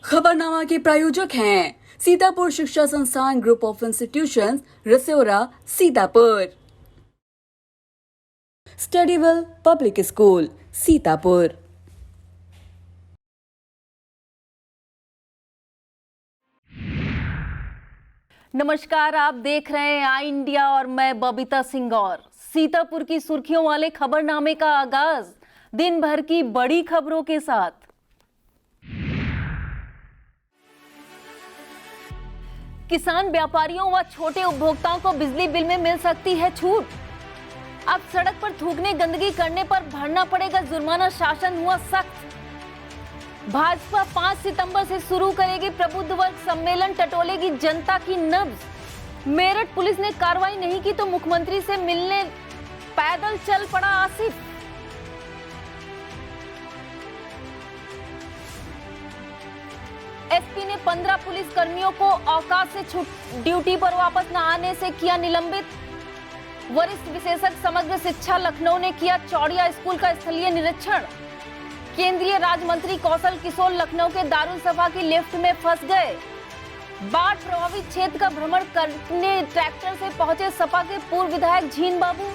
खबरनामा के प्रायोजक हैं Sitapur Shiksha Sansthan group of institutions, Rasaura, Sitapur. Studywell public school, Sitapur. नमस्कार, आप देख रहे हैं आई इंडिया और मैं बबीता सिंह। और सीतापुर की सुर्खियों वाले खबरनामे का आगाज दिन भर की बड़ी खबरों के साथ। किसान व्यापारियों व छोटे उपभोक्ताओं को बिजली बिल में मिल सकती है छूट। अब सड़क पर थूकने, गंदगी करने पर भरना पड़ेगा जुर्माना, शासन हुआ सख्त। भाजपा 5 सितंबर से शुरू करेगी प्रबुद्ध वर्ग सम्मेलन, टटोलेगी जनता की नब्ज। मेरठ पुलिस ने कार्रवाई नहीं की तो मुख्यमंत्री से मिलने पैदल चल पड़ा आसिफ। एसपी ने 15 पुलिस कर्मियों को औकात से ड्यूटी पर वापस न आने से किया निलंबित। वरिष्ठ विशेषज्ञ समग्र शिक्षा लखनऊ ने किया चौड़िया स्कूल का स्थलीय निरीक्षण। केंद्रीय राज्य मंत्री कौशल किशोर लखनऊ के दारुल सफा की लिफ्ट में फंस गए। बाढ़ प्रभावित क्षेत्र का भ्रमण करने ट्रैक्टर से पहुंचे सपा के पूर्व विधायक झीन बाबू।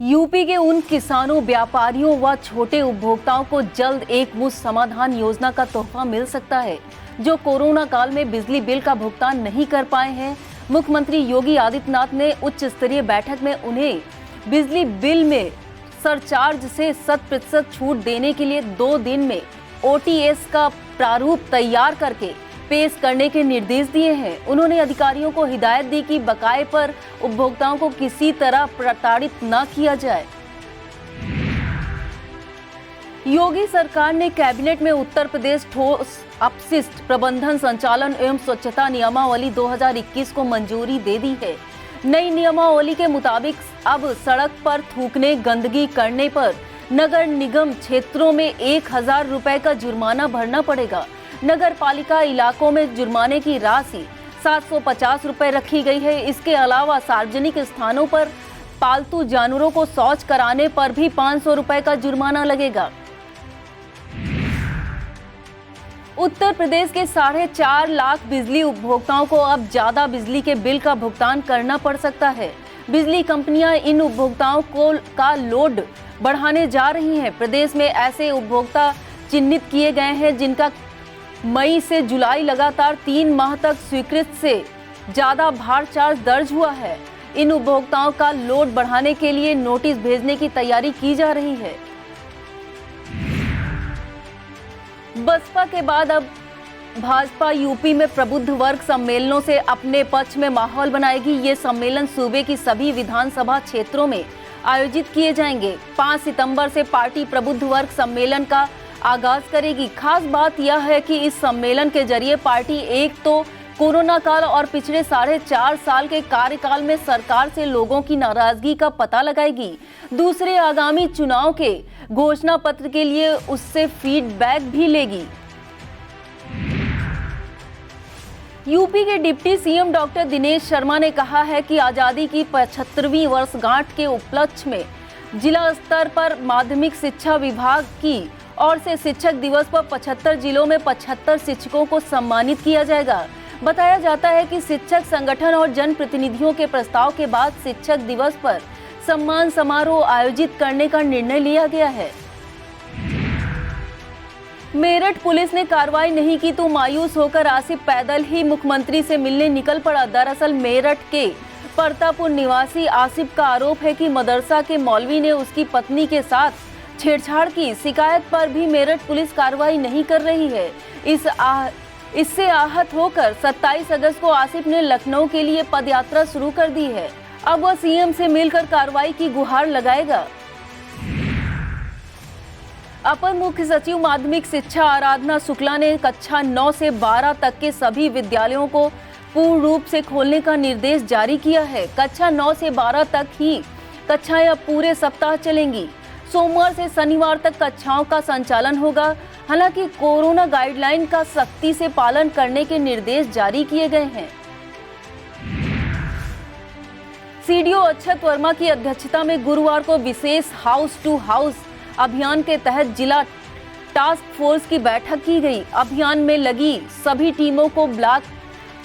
यूपी के उन किसानों, व्यापारियों व छोटे उपभोक्ताओं को जल्द एक मुश्त समाधान योजना का तोहफा मिल सकता है जो कोरोना काल में बिजली बिल का भुगतान नहीं कर पाए हैं। मुख्यमंत्री योगी आदित्यनाथ ने उच्च स्तरीय बैठक में उन्हें बिजली बिल में सरचार्ज से 100% छूट देने के लिए 2 दिन में OTS का प्रारूप तैयार करके पेश करने के निर्देश दिए हैं। उन्होंने अधिकारियों को हिदायत दी कि बकाये पर उपभोक्ताओं को किसी तरह प्रताड़ित न किया जाए। योगी सरकार ने कैबिनेट में उत्तर प्रदेश ठोस अपशिष्ट प्रबंधन संचालन एवं स्वच्छता नियमावली 2021 को मंजूरी दे दी है। नई नियमावली के मुताबिक अब सड़क पर थूकने, गंदगी करने पर नगर निगम क्षेत्रों में 1000 रुपए का जुर्माना भरना पड़ेगा। नगर पालिका इलाकों में जुर्माने की राशि 750 रुपए रखी गई है। इसके अलावा सार्वजनिक स्थानों पर पालतू जानवरों को शौच कराने पर भी 500 रुपए का जुर्माना लगेगा। उत्तर प्रदेश के 4.5 लाख बिजली उपभोक्ताओं को अब ज्यादा बिजली के बिल का भुगतान करना पड़ सकता है। बिजली कंपनियां इन उपभोक्ताओं का लोड बढ़ाने जा रही हैं। प्रदेश में ऐसे उपभोक्ता चिन्हित किए गए हैं जिनका मई से जुलाई लगातार 3 माह तक स्वीकृत से ज्यादा भार चार्ज दर्ज हुआ है। इन उपभोक्ताओं का लोड बढ़ाने के लिए नोटिस भेजने की तैयारी की जा रही है। बसपा के बाद अब भाजपा यूपी में प्रबुद्ध वर्ग सम्मेलनों से अपने पक्ष में माहौल बनाएगी। ये सम्मेलन सूबे की सभी विधानसभा क्षेत्रों में आयोजित किए जाएंगे। 5 सितंबर से पार्टी प्रबुद्ध वर्ग सम्मेलन का आगाज करेगी। खास बात यह है कि इस सम्मेलन के जरिए पार्टी एक तो कोरोना काल और पिछले 4.5 साल के कार्यकाल में सरकार से लोगों की नाराजगी का पता लगाएगी, दूसरे आगामी चुनाव के घोषणा पत्र के लिए उससे फीडबैक भी लेगी। यूपी के deputy CM doctor Dinesh Sharma ने कहा है कि आजादी की 75वीं वर्षगांठ के उपलक्ष्य में जिला स्तर पर माध्यमिक शिक्षा विभाग की और से शिक्षक दिवस पर 75 जिलों में 75 शिक्षकों को सम्मानित किया जाएगा। बताया जाता है कि शिक्षक संगठन और जनप्रतिनिधियों के प्रस्ताव के बाद शिक्षक दिवस पर सम्मान समारोह आयोजित करने का निर्णय लिया गया है। मेरठ पुलिस ने कार्रवाई नहीं की तो मायूस होकर आसिफ पैदल ही मुख्यमंत्री से मिलने निकल पड़ा। दरअसल मेरठ के परतापुर निवासी आसिफ का आरोप है कि मदरसा के मौलवी ने उसकी पत्नी के साथ छेड़छाड़ की। शिकायत पर भी मेरठ पुलिस कार्रवाई नहीं कर रही है। इससे आहत होकर 27 अगस्त को आसिफ ने लखनऊ के लिए पदयात्रा शुरू कर दी है। अब वह सीएम से मिलकर कार्रवाई की गुहार लगाएगा। अपर मुख्य सचिव माध्यमिक शिक्षा आराधना शुक्ला ने कक्षा 9 से 12 तक के सभी विद्यालयों को पूर्ण रूप से खोलने का निर्देश जारी किया है। कक्षा 9 से 12 तक ही कक्षाएं अब पूरे सप्ताह चलेंगी। सोमवार से शनिवार तक कक्षाओं का संचालन होगा। हालांकि कोरोना गाइडलाइन का सख्ती से पालन करने के निर्देश जारी किए गए हैं। सीडीओ अक्षत वर्मा की अध्यक्षता में गुरुवार को विशेष हाउस टू हाउस अभियान के तहत जिला टास्क फोर्स की बैठक की गई। अभियान में लगी सभी टीमों को ब्लॉक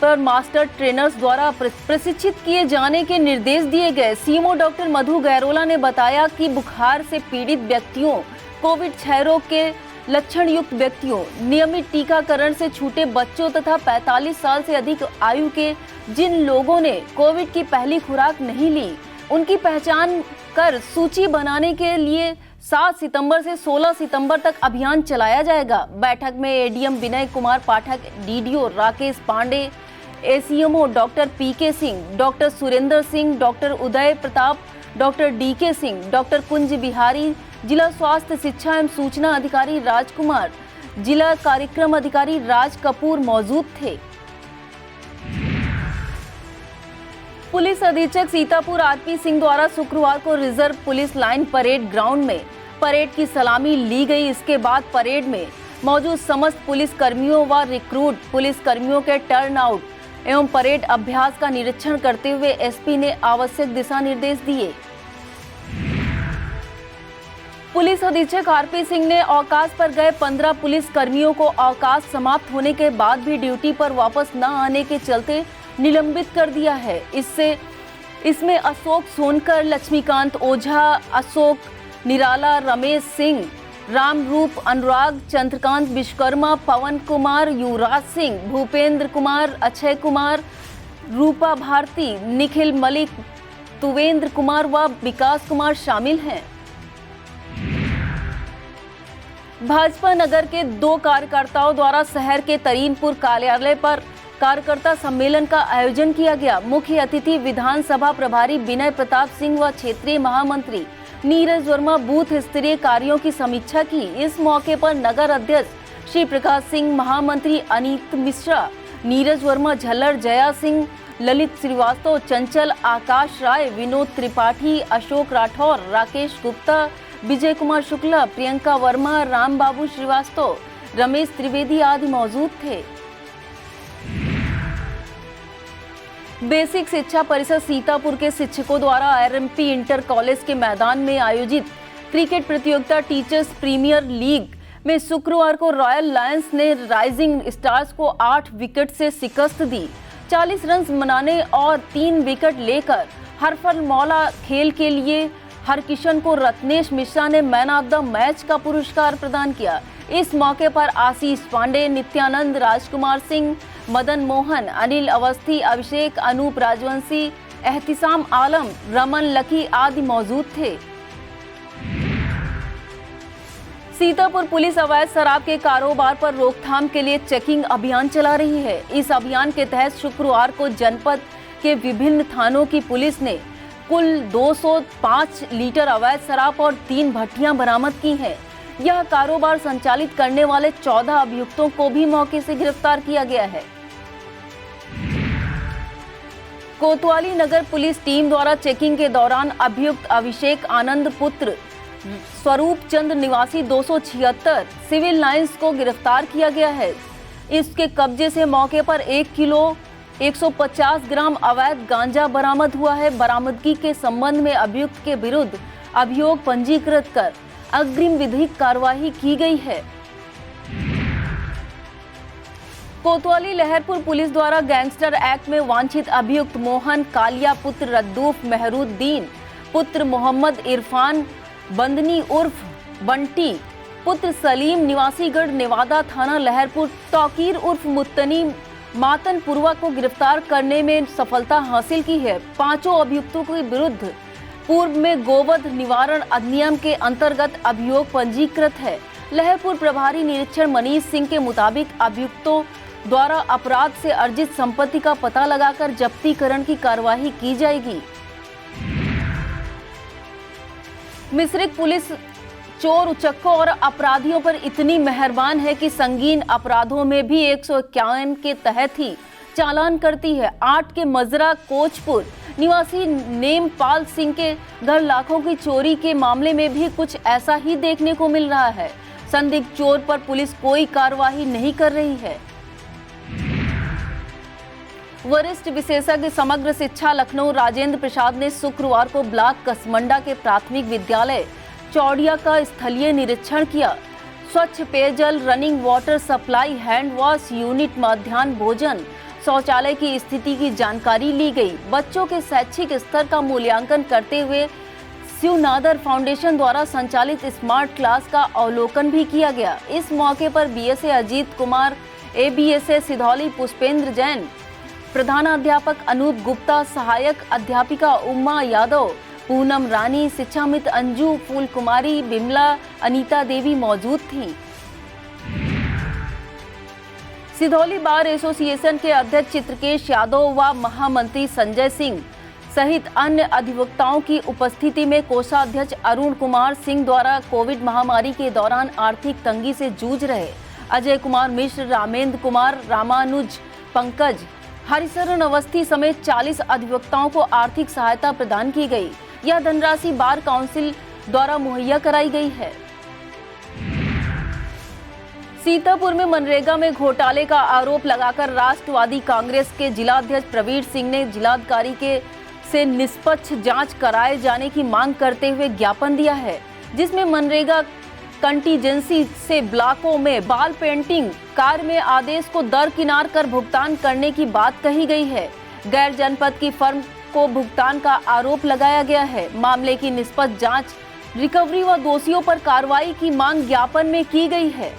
पर मास्टर ट्रेनर्स द्वारा प्रशिक्षित किए जाने के निर्देश दिए गए। सीएमओ डॉक्टर मधु गैरोला ने बताया कि बुखार से पीड़ित व्यक्तियों, कोविड क्षय रोग के लक्षण युक्त व्यक्तियों, नियमित टीकाकरण से छूटे बच्चों तथा 45 साल से अधिक आयु के जिन लोगों ने कोविड की पहली खुराक नहीं ली, उनकी पहचान कर सूची बनाने के लिए 7 सितंबर से 16 सितंबर तक अभियान चलाया जाएगा। बैठक में ADM Vinay Kumar Pathak, DDO Rakesh Pandey, ACMO doctor PK Singh, doctor Surendra Singh, doctor Uday Pratap, doctor DK Singh, doctor Kunj Bihari, जिला स्वास्थ्य शिक्षा एवं सूचना अधिकारी राजकुमार, जिला कार्यक्रम अधिकारी राज कपूर मौजूद थे। पुलिस अधीक्षक सीतापुर आरपी सिंह द्वारा शुक्रवार को reserve police line parade ground में परेड की सलामी ली गई। इसके बाद परेड में मौजूद समस्त पुलिस कर्मियों व रिक्रूट पुलिस कर्मियों के टर्न आउट एवं परेड अभ्यास का निरीक्षण करते हुए एसपी ने आवश्यक दिशा निर्देश दिए। पुलिस अधीक्षक आरपी सिंह ने अवकाश पर गए 15 पुलिस कर्मियों को अवकाश समाप्त होने के बाद भी ड्यूटी पर वापस न आने के चलते निलंबित कर दिया है। इसमें अशोक सोनकर, लक्ष्मीकांत ओझा, अशोक निराला, रमेश सिंह, रामरूप, अनुराग, चंद्रकांत विश्वकर्मा, पवन कुमार, युवराज सिंह, भूपेंद्र कुमार, अक्षय कुमार, रूपा भारती, निखिल मलिक, तुवेंद्र कुमार व विकास कुमार शामिल हैं। भाजपा नगर के 2 कार्यकर्ताओं द्वारा शहर के तरीनपुर कार्यालय पर कार्यकर्ता सम्मेलन का आयोजन किया गया। मुख्य अतिथि विधानसभा प्रभारी विनय प्रताप सिंह व क्षेत्रीय महामंत्री नीरज वर्मा बूथ स्तरीय कार्यों की समीक्षा की। इस मौके पर नगर अध्यक्ष श्री प्रकाश सिंह, महामंत्री अनीत मिश्रा, नीरज वर्मा, झल्लर जया सिंह, ललित श्रीवास्तव, चंचल, आकाश राय, विनोद त्रिपाठी, अशोक राठौर, राकेश गुप्ता, विजय कुमार शुक्ला, प्रियंका वर्मा, राम बाबू श्रीवास्तव, रमेश त्रिवेदी आदि मौजूद थे। बेसिक शिक्षा परिषद सीतापुर के शिक्षकों द्वारा आरएमपी इंटर कॉलेज के मैदान में आयोजित क्रिकेट प्रतियोगिता टीचर्स प्रीमियर लीग में शुक्रवार को रॉयल लायंस ने राइजिंग स्टार्स को 8 विकेट से शिकस्त दी। 40 रन बनाने और 3 विकेट लेकर हरफल मौला खेल के लिए हरकिशन को रत्नेश मिश्रा ने मैन ऑफ द मैच का पुरस्कार प्रदान किया। इस मौके पर आशीष पांडे, नित्यानंद, राजकुमार सिंह, मदन मोहन, अनिल अवस्थी, अभिषेक, अनूप राजवंशी, एहतिसाम आलम, रमन लकी आदि मौजूद थे। सीतापुर पुलिस अवैध शराब के कारोबार पर रोकथाम के लिए चेकिंग अभियान चला रही है। इस अभियान के तहत शुक्रवार को जनपद के विभिन्न थानों की पुलिस ने कुल 205 लीटर अवैध शराब और 3 भट्टियां बरामद की हैं। यह कारोबार संचालित करने वाले 14 अभियुक्तों को भी मौके से गिरफ्तार किया गया है। कोतवाली नगर पुलिस टीम द्वारा चेकिंग के दौरान अभियुक्त अभिषेक आनंद पुत्र स्वरूप चंद निवासी 276 सिविल लाइंस को गिरफ्तार किया गया है। इसके कब्जे से मौके पर 1 किलो 150 ग्राम अवैध गांजा बरामद हुआ है। बरामदगी के संबंध में अभियुक्त के विरुद्ध अभियोग पंजीकृत कर अग्रिम विधिक कार्रवाई की गई है। कोतवाली लहरपुर पुलिस द्वारा गैंगस्टर एक्ट में वांछित अभियुक्त मोहन कालिया पुत्र रद्दूफ मेहरुद्दीन पुत्र मोहम्मद इरफान बंदनी उर्फ बंटी, पुत्र सलीम निवासीगढ़ नेवादा थाना लहरपुर, तौकीर उर्फ मुत्तनी मातनपुरवा को गिरफ्तार करने में सफलता हासिल की है। पांचों अभियुक्तों के विरुद्ध पूर्व में गोवध निवारण अधिनियम के अंतर्गत अभियोग पंजीकृत है। लहरपुर प्रभारी निरीक्षण मनीष सिंह के मुताबिक अभियुक्तों द्वारा अपराध से अर्जित संपत्ति का पता लगाकर जब्तीकरण की कार्यवाही की जाएगी। मिश्रिक पुलिस चोर उचक्कों और अपराधियों पर इतनी मेहरबान है कि संगीन अपराधों में भी 151 के तहत ही चालान करती है। 8 के मजरा कोचपुर निवासी नेमपाल सिंह के घर लाखों की चोरी के मामले में भी कुछ ऐसा ही देखने को मिल रहा है। संदिग्ध चोर पर पुलिस कोई कार्रवाई नहीं कर रही है। वरिष्ठ विशेषज्ञ समग्र शिक्षा लखनऊ राजेंद्र प्रसाद ने शुक्रवार को ब्लॉक कसमंडा के प्राथमिक विद्यालय चौड़िया का स्थलीय निरीक्षण किया। स्वच्छ पेयजल, running water supply, hand wash unit, मध्याह्न भोजन, शौचालय की स्थिति की जानकारी ली गई। बच्चों के शैक्षिक स्तर का मूल्यांकन करते हुए शिवनादर फाउंडेशन द्वारा संचालित स्मार्ट क्लास का अवलोकन भी किया गया। इस मौके पर बीएसए अजीत कुमार, एबीएसए सिधौली पुष्पेंद्र जैन, प्रधानाध्यापक अनूप गुप्ता, सहायक अध्यापिका उमा यादव, पूनम रानी, शिक्षामित्र अंजू, फूल कुमारी, बिमला, अनीता देवी मौजूद थी। सिधौली बार एसोसिएशन के अध्यक्ष चित्रकेश यादव व महामंत्री संजय सिंह सहित अन्य अधिवक्ताओं की उपस्थिति में कोषाध्यक्ष अरुण कुमार सिंह द्वारा कोविड महामारी के दौरान आर्थिक तंगी से जूझ रहे अजय कुमार मिश्र, रामेंद्र कुमार, रामानुज, पंकज, हरिशरण अवस्थी समेत 40 अधिवक्ताओं को आर्थिक सहायता प्रदान की गई। यह धनराशि बार काउंसिल द्वारा मुहैया कराई गई है। सीतापुर में मनरेगा में घोटाले का आरोप लगाकर राष्ट्रवादी कांग्रेस के जिलाध्यक्ष प्रवीण सिंह ने जिलाधिकारी से निष्पक्ष जांच कराए जाने की मांग करते हुए ज्ञापन दिया है, जिसमें मनरेगा कंटीजेंसी से ब्लॉकों में बाल पेंटिंग कार्य में आदेश को दरकिनार कर भुगतान करने की बात कही गई है। गैर जनपद की फर्म को भुगतान का आरोप लगाया गया है। मामले की निष्पक्ष जांच, रिकवरी व दोषियों पर कार्रवाई की मांग ज्ञापन में की गई है।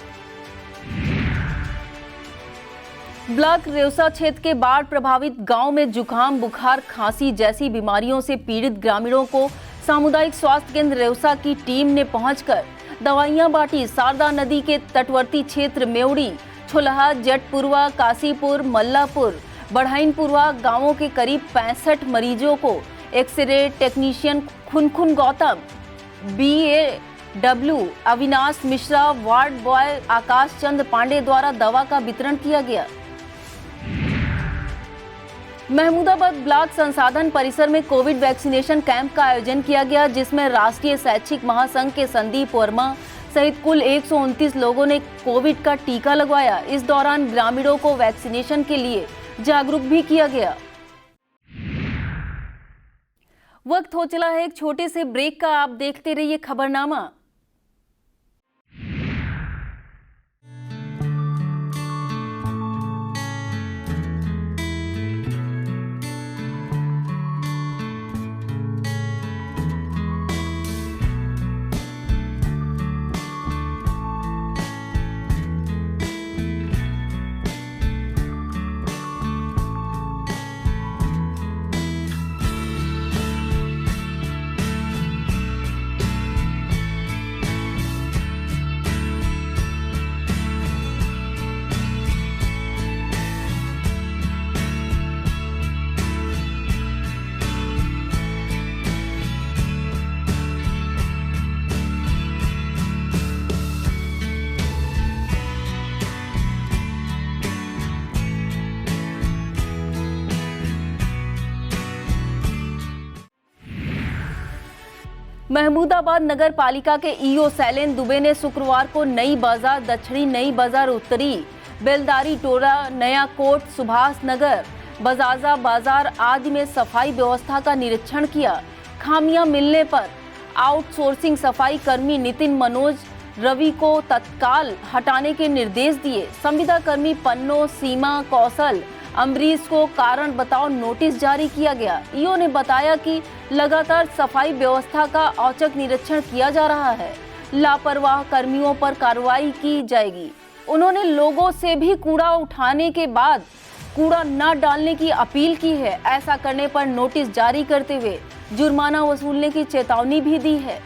ब्लॉक रेवसा क्षेत्र के बाढ़ प्रभावित गांव में जुकाम, बुखार, खांसी जैसी बीमारियों से पीड़ित ग्रामीणों को सामुदायिक स्वास्थ्य केंद्र रेवसा की टीम ने पहुंचकर दवाइयां बांटी। शारदा नदी के तटवर्ती क्षेत्र मेवड़ी, छुलहा, जटपुरवा, काशीपुर, मल्लापुर, बढ़ाइनपुरवा गांवों के करीब 65 मरीजों को x ray technician Khunkhun Gautam, BAW Avinash Mishra, ward boy Akash Chand Pandey द्वारा दवा का वितरण किया गया। महमूदाबाद ब्लॉक संसाधन परिसर में कोविड वैक्सीनेशन कैंप का आयोजन किया गया, जिसमें राष्ट्रीय शैक्षिक महासंघ के संदीप वर्मा सहित कुल 129 लोगों ने कोविड का टीका लगवाया। इस दौरान ग्रामीणों को वैक्सीनेशन के लिए जागरूक भी किया गया। वक्त हो चला है एक छोटे से ब्रेक का। आप देखते रहिए खबरनामा। महमूदाबाद नगर पालिका के ईओ शैलेंद्र दुबे ने शुक्रवार को नई बाजार, दक्षिणी नई बाजार, उत्तरी बेलदारी टोला, नया कोट, सुभाष नगर, बजाजा बाजार आदि में सफाई व्यवस्था का निरीक्षण किया। खामियां मिलने पर आउटसोर्सिंग सफाई कर्मी नितिन मनोज रवि को तत्काल हटाने के निर्देश दिए। संविदा कर्मी पन्नो, सीमा, कौशल अम्बरीश को कारण बताओ नोटिस जारी किया गया। ईओ ने बताया कि लगातार सफाई व्यवस्था का औचक निरीक्षण किया जा रहा है, लापरवाह कर्मियों पर कार्रवाई की जाएगी। उन्होंने लोगों से भी कूड़ा उठाने के बाद कूड़ा न डालने की अपील की है। ऐसा करने पर नोटिस जारी करते हुए जुर्माना वसूलने की चेतावनी भी दी है।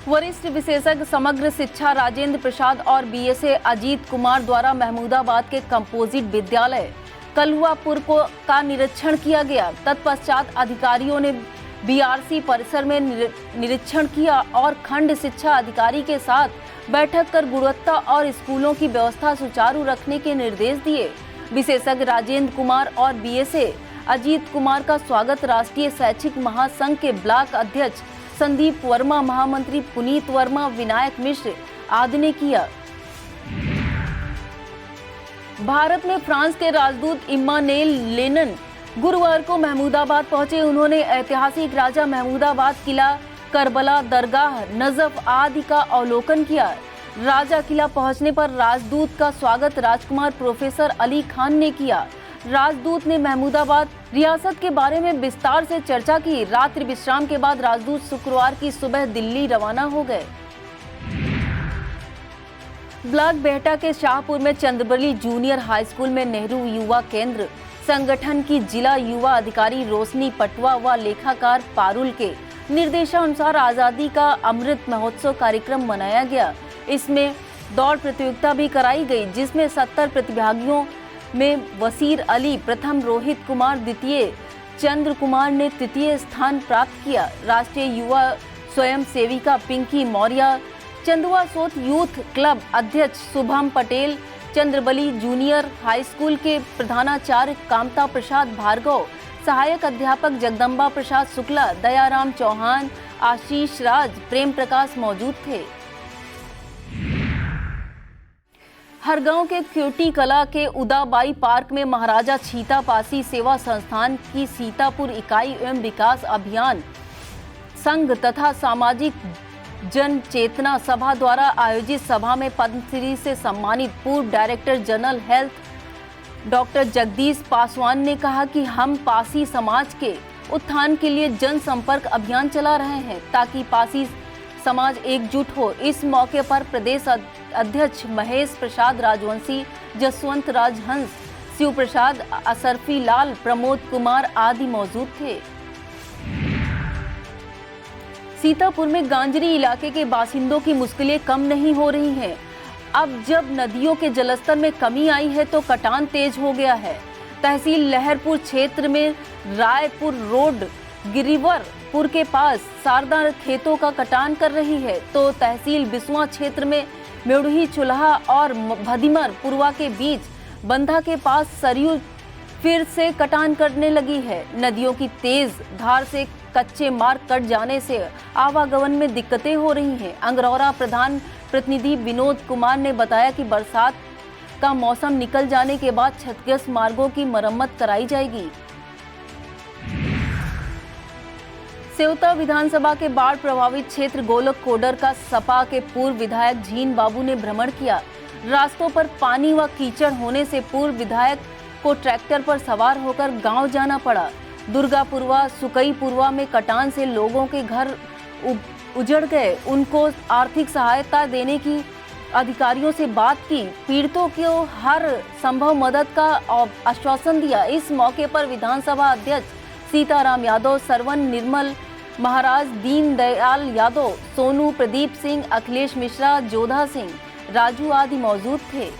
वरिष्ठ विशेषज्ञ समग्र शिक्षा राजेंद्र प्रसाद और बीएसए अजीत कुमार द्वारा महमूदाबाद के कंपोजिट विद्यालय कलुआपुर का निरीक्षण किया गया। तत्पश्चात अधिकारियों ने बीआरसी परिसर में निरीक्षण किया और खंड शिक्षा अधिकारी के साथ बैठक कर गुणवत्ता और स्कूलों की व्यवस्था सुचारू रखने के निर्देश दिए। विशेषज्ञ राजेंद्र कुमार और बीएसए अजीत कुमार का स्वागत राष्ट्रीय शैक्षिक महासंघ के ब्लॉक अध्यक्ष संदीप वर्मा, महामंत्री पुनीत वर्मा, विनायक मिश्र आदि ने किया। भारत में फ्रांस के राजदूत इम्मानुएल लेनन गुरुवार को महमूदाबाद पहुंचे। उन्होंने ऐतिहासिक राजा महमूदाबाद किला, करबला दरगाह, नजफ आदि का अवलोकन किया। राजा किला पहुंचने पर राजदूत का स्वागत राजकुमार प्रोफेसर अली खान ने किया। राजदूत ने महमूदाबाद रियासत के बारे में विस्तार से चर्चा की। रात्रि विश्राम के बाद राजदूत शुक्रवार की सुबह दिल्ली रवाना हो गए। ब्लॉक बेहटा के शाहपुर में चंद्रबली जूनियर हाई स्कूल में नेहरू युवा केंद्र संगठन की जिला युवा अधिकारी रोशनी पटवा व लेखाकार पारुल के निर्देशानुसार आजादी का अमृत महोत्सव कार्यक्रम मनाया गया। इसमें दौड़ प्रतियोगिता भी कराई गई, जिसमें 70 प्रतिभागियों में वसीर अली प्रथम, रोहित कुमार द्वितीय, चंद्र कुमार ने तृतीय स्थान प्राप्त किया। राष्ट्रीय युवा स्वयं सेविका पिंकी मौर्य, चंदुआ सोत यूथ क्लब अध्यक्ष Shubham Patel, Chandrabali junior high school के प्रधानाचार्य कामता प्रसाद भार्गव, सहायक अध्यापक जगदम्बा प्रसाद शुक्ला, दयाराम चौहान, आशीष राज, प्रेम प्रकाश मौजूद थे। हरगांव के क्योटी कला के उदाबाई पार्क में महाराजा छीतापासी सेवा संस्थान की सीतापुर इकाई एवं विकास अभियान संघ तथा सामाजिक जन चेतना सभा द्वारा आयोजित सभा में पद्मश्री से सम्मानित पूर्व director general health doctor Jagdish Paswan ने कहा कि हम पासी समाज के उत्थान के लिए जनसंपर्क अभियान चला रहे हैं ताकि पासी समाज एकजुट हो। इस मौके पर प्रदेश अध्यक्ष महेश प्रसाद राजवंशी, जसवंत राजहंस, शिव प्रसाद, असरफी लाल, प्रमोद कुमार आदि मौजूद थे। सीतापुर में गांजरी इलाके के बासिंदों की मुश्किलें कम नहीं हो रही हैं। अब जब नदियों के जलस्तर में कमी आई है तो कटान तेज हो गया है। तहसील लहरपुर क्षेत्र में रायपुर रोड गिरिवरपुर के पास शारदा खेतों का कटान कर रही है, तो तहसील बिसुआ क्षेत्र में मेढ़ी चुल्हा और भदिमर पुरवा के बीच बंधा के पास सरयू फिर से कटान करने लगी है। नदियों की तेज धार से कच्चे मार्ग कट जाने से आवागमन में दिक्कतें हो रही हैं। अंगरौरा प्रधान प्रतिनिधि विनोद कुमार ने बताया कि बरसात का मौसम निकल जाने के बाद क्षतिग्रस्त मार्गों की मरम्मत कराई जाएगी। सेवता विधानसभा के बाढ़ प्रभावित क्षेत्र गोलक कोडर का सपा के पूर्व विधायक झीन बाबू ने भ्रमण किया। रास्तों पर पानी व कीचड़ होने से पूर्व विधायक को ट्रैक्टर पर सवार होकर गांव जाना पड़ा। दुर्गापुरवा, सुकईपुरवा में कटान से लोगों के घर उजड़ गए। उनको आर्थिक सहायता देने की अधिकारियों से बात की, पीड़ितों को हर संभव मदद का आश्वासन दिया। इस मौके पर विधानसभा अध्यक्ष सीताराम यादव, सरवन निर्मल महाराज, दीन दयाल यादव, सोनू, प्रदीप सिंह, अखिलेश मिश्रा, जोधा सिंह, राजू आदि मौजूद थे।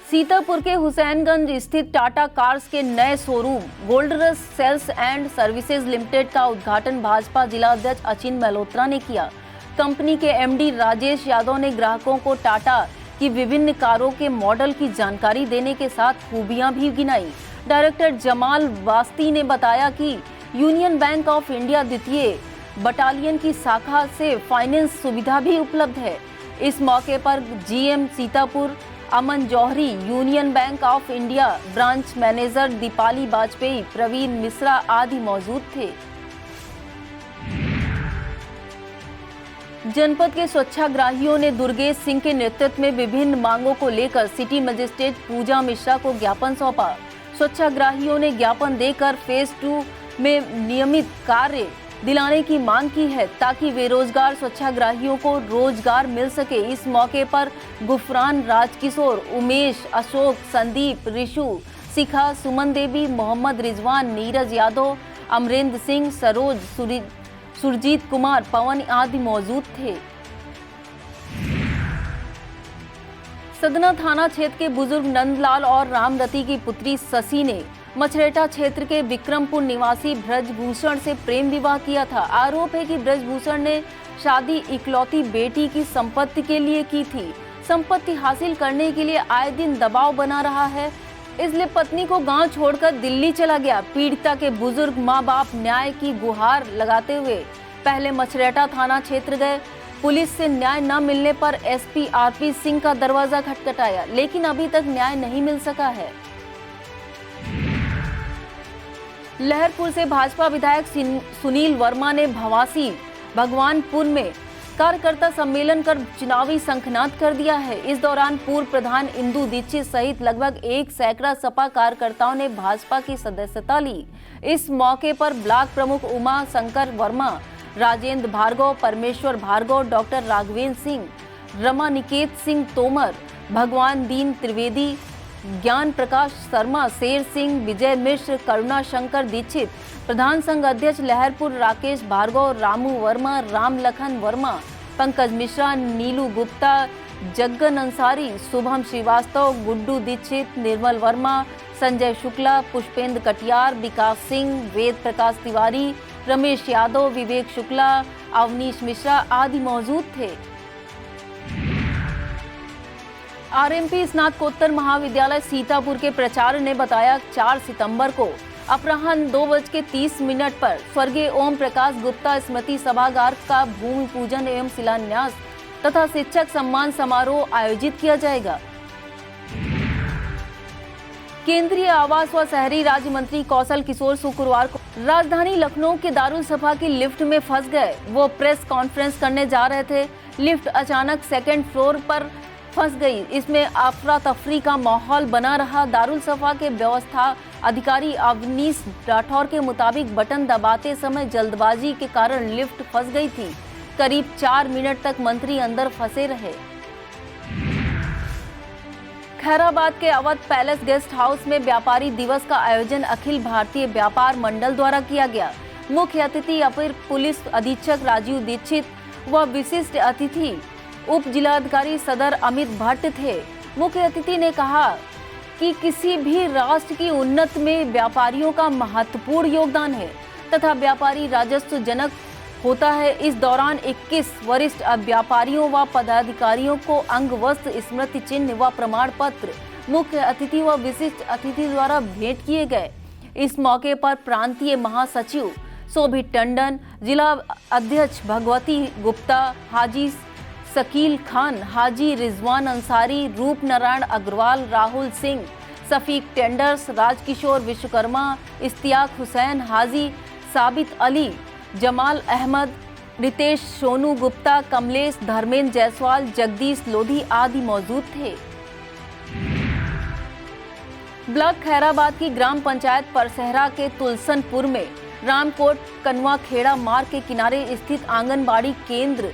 सीतापुर के हुसैनगंज स्थित टाटा कार्स के नए showroom Goldrus sales and services limited का उद्घाटन भाजपा जिला अध्यक्ष अचिन मल्होत्रा ने किया। कंपनी के एमडी राजेश यादव ने ग्राहकों को टाटा की विभिन्न कारों के मॉडल की जानकारी देने के साथ खूबियां भी गिनाई। डायरेक्टर जमाल वास्ती ने बताया कि यूनियन बैंक ऑफ इंडिया द्वितीय बटालियन की शाखा से फाइनेंस सुविधा भी उपलब्ध है। इस मौके पर GM Sitapur Aman Johri, Union Bank of India branch manager Deepali Vajpayee, Praveen Mishra आदि मौजूद थे। जनपद के स्वच्छाग्राहियों ने दुर्गेश सिंह के नेतृत्व में विभिन्न मांगों को लेकर सिटी मजिस्ट्रेट पूजा मिश्रा को ज्ञापन सौंपा। स्वच्छाग्राहियों ने ज्ञापन देकर फेज 2 में नियमित कार्य दिलाने की मांग की है ताकि बेरोजगार स्वच्छाग्राहियों को रोजगार मिल सके। इस मौके पर गुफरान, राजकिशोर, उमेश, अशोक, संदीप, ऋषु, शिखा, सुमन देवी, मोहम्मद रिजवान, नीरज यादव, अमरेंद्र सिंह, सरोज, सुरजीत कुमार, पवन आदि मौजूद थे। सदना थाना क्षेत्र के बुजुर्ग नंदलाल और रामरती की पुत्री शशि ने मछरेटा क्षेत्र के विक्रमपुर निवासी ब्रजभूषण से प्रेम विवाह किया था। आरोप है कि ब्रजभूषण ने शादी इकलौती बेटी की संपत्ति के लिए की थी। संपत्ति हासिल करने के लिए आए दिन दबाव बना रहा है, इसलिए पत्नी को गांव छोड़कर दिल्ली चला गया। पीड़िता के बुजुर्ग मां बाप न्याय की गुहार लगाते हुए पहले मछरेटा थाना क्षेत्र गए। पुलिस से न्याय न मिलने पर एसपी आरपी सिंह का दरवाजा खटखटाया, लेकिन अभी तक न्याय नहीं मिल सका है। लहरपुर से भाजपा विधायक सुनील वर्मा ने भवासी भगवानपुर में कार्यकर्ता सम्मेलन कर चुनावी शंखनाद कर दिया है। इस दौरान पूर्व प्रधान इंदु दीक्षित सहित लगभग 1 सैकड़ा सपा कार्यकर्ताओं ने भाजपा की सदस्यता ली। इस मौके पर ब्लॉक प्रमुख उमा शंकर वर्मा, राजेंद्र भार्गव, परमेश्वर भार्गव, डॉक्टर राघवेंद्र सिंह, रमानिकेत सिंह तोमर, भगवान दीन त्रिवेदी, ज्ञान प्रकाश शर्मा, शेर सिंह, विजय मिश्र, करुणा शंकर दीक्षित, प्रधान संघ अध्यक्ष लहरपुर राकेश भार्गव, रामू वर्मा, राम लखन वर्मा, पंकज मिश्रा, नीलू गुप्ता, जग्गन अंसारी, शुभम श्रीवास्तव, गुड्डू दीक्षित, निर्मल वर्मा, संजय शुक्ला, पुष्पेंद्र कटियार, विकास सिंह, वेद प्रकाश तिवारी, रमेश यादव, विवेक शुक्ला, अवनीश मिश्रा आदि मौजूद थे। आरएमपी स्नातकोत्तर महाविद्यालय सीतापुर के प्राचार्य ने बताया 4 सितंबर को अपराह्न 2:30 पर स्वर्गीय ओम प्रकाश गुप्ता स्मृति सभागार का भूमि पूजन एवं शिलान्यास तथा शिक्षक सम्मान समारोह आयोजित किया जाएगा। केंद्रीय आवास व शहरी राज्य मंत्री कौशल किशोर शुक्रवार को राजधानी लखनऊ के दारुल सफा की लिफ्ट में फंस गए। वो प्रेस कॉन्फ्रेंस करने जा रहे थे, लिफ्ट अचानक 2nd फ्लोर पर फंस गई। इसमें अफरा तफरी का माहौल बना रहा। दारुल सफा के व्यवस्था अधिकारी अवनीश राठौर के मुताबिक बटन दबाते समय जल्दबाजी के कारण लिफ्ट फंस गई थी। करीब 4 मिनट तक मंत्री अंदर फंसे रहे। खैराबाद के अवध पैलेस गेस्ट हाउस में व्यापारी दिवस का आयोजन अखिल भारतीय व्यापार मंडल द्वारा किया गया। मुख्य अतिथि अपर पुलिस अधीक्षक राजीव दीक्षित व विशिष्ट अतिथि उप जिलाधिकारी सदर अमित भट्ट थे। मुख्य अतिथि ने कहा कि किसी भी राष्ट्र की उन्नति में व्यापारियों का महत्वपूर्ण योगदान है तथा व्यापारी राजस्व जनक होता है। इस दौरान 21 वरिष्ठ व्यापारियों व पदाधिकारियों को अंग वस्त्र, स्मृति चिन्ह व प्रमाण पत्र मुख्य अतिथि व विशिष्ट अतिथि द्वारा भेंट किए गए। इस मौके पर प्रांतीय महासचिव शोभित टंडन, जिला अध्यक्ष भगवती गुप्ता, हाजी शकील खान, हाजी रिजवान अंसारी, रूप नारायण अग्रवाल, राहुल सिंह, सफीक टेंडर्स, राजकिशोर विश्वकर्मा, इश्तियाक हुसैन, हाजी साबित अली, जमाल अहमद, रितेश सोनू गुप्ता, कमलेश, धर्मेंद्र जायसवाल, जगदीश लोधी आदि मौजूद थे। ब्लॉक खैराबाद की ग्राम पंचायत परसहरा के तुलसनपुर में रामकोट कनवा खेड़ा मार्ग के किनारे स्थित आंगनबाड़ी केंद्र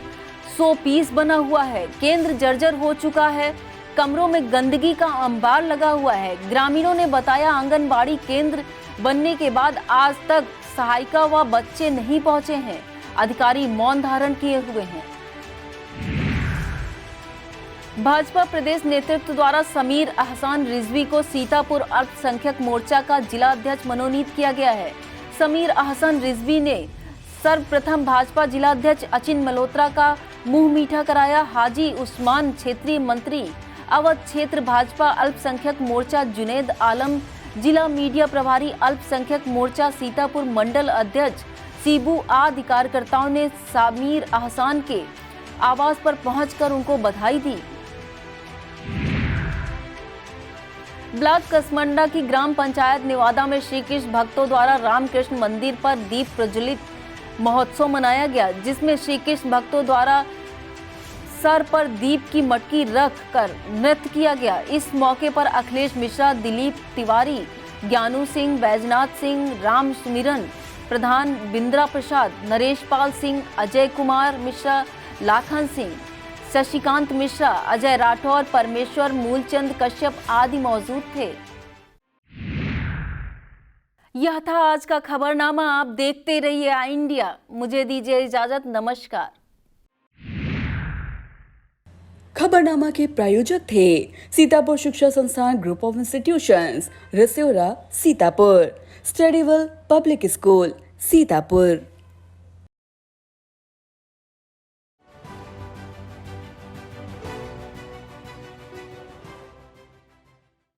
100 पीस बना हुआ है। केंद्र जर्जर हो चुका है, कमरों में गंदगी का अंबार लगा हुआ है। ग्रामीणों ने बताया आंगनबाड़ी केंद्र बनने के बाद आज तक सहायिका व बच्चे नहीं पहुंचे हैं। अधिकारी मौन धारण किए हुए हैं। भाजपा प्रदेश नेतृत्व द्वारा समीर अहसान रिजवी को सीतापुर अल्पसंख्यक मोर्चा का जिला अध्यक्ष मनोनीत किया गया है। समीर अहसान रिजवी ने सर्वप्रथम भाजपा जिला अध्यक्ष अचिन मल्होत्रा का मुंह मीठा कराया। हाजी उस्मान क्षेत्रीय मंत्री, अवध क्षेत्र भाजपा अल्पसंख्यक मोर्चा जुनैद आलम, जिला मीडिया प्रभारी अल्पसंख्यक मोर्चा सीतापुर मंडल अध्यक्ष सीबू आदि कार्यकर्ताओं ने समीर अहसान के आवास पर पहुंचकर उनको बधाई दी। ब्लॉक कसमंडा की ग्राम पंचायत निवादा में श्री कृष्ण भक्तों द्वारा रामकृष्ण मंदिर पर दीप प्रज्वलित महोत्सव मनाया गया, जिसमें श्री कृष्ण भक्तों द्वारा सर पर दीप की मटकी रख कर नृत्य किया गया। इस मौके पर अखिलेश मिश्रा, दिलीप तिवारी, ज्ञानू सिंह, बैजनाथ सिंह, राम सुमिरन प्रधान, बिंद्रा प्रसाद, नरेश पाल सिंह, अजय कुमार मिश्रा, लाखन सिंह, शशिकांत मिश्रा, अजय राठौर, परमेश्वर, मूलचंद कश्यप आदि मौजूद थे। यह था आज का खबरनामा। आप देखते रहिए आई इंडिया। मुझे दीजिए इजाजत। नमस्कार। खबरनामा के प्रायोजक थे Sitapur Shiksha Sansthan group of institutions, Rasaura, Sitapur, Studywell public school, Sitapur.